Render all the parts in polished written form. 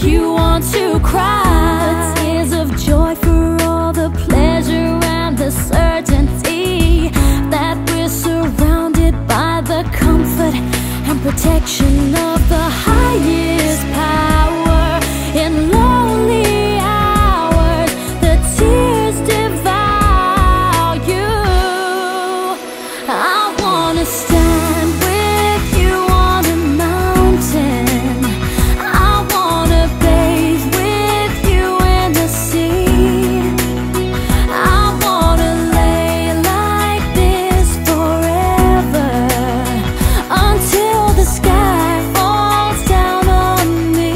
make you want to cry. The tears of joy for all the pleasure and the certainty that we're surrounded by the comfort and protection of the highest power. In lonely hours, the tears devour you. I wanna stand with you on a mountain. I wanna bathe with you in the sea. I wanna lay like this forever, until the sky falls down on me.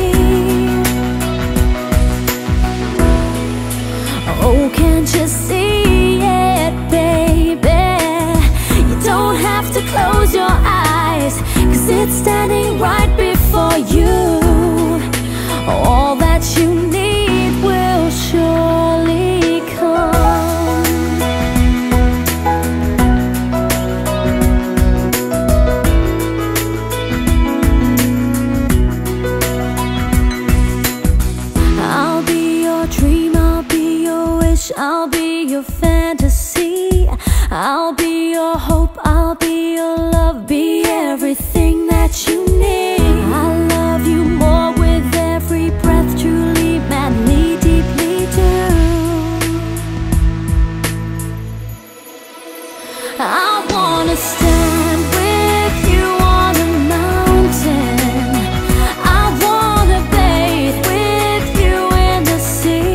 Oh, can't you see it, baby? You don't have to close your eyes, 'cause it's standing right before you. All that you need will surely come. I'll be your dream, I'll be your wish, I'll be your fantasy. I'll be your hope, I'll be your love, be everything that you need. I love you more with every breath, truly, madly, deeply do. I wanna stand with you on a mountain. I wanna bathe with you in the sea.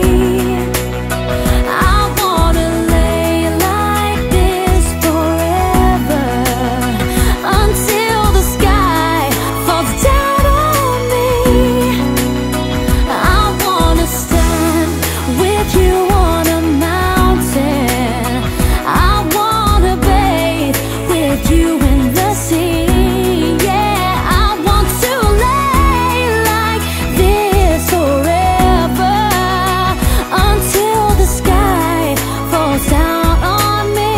I wanna lay like this forever, until the sky falls down on me. I wanna stand with you on a mountain. I wanna bathe with you in the sea. Yeah, I want to lay like this forever, until the sky falls down on me.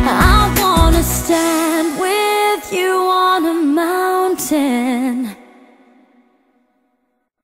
I wanna stand with you on a mountain.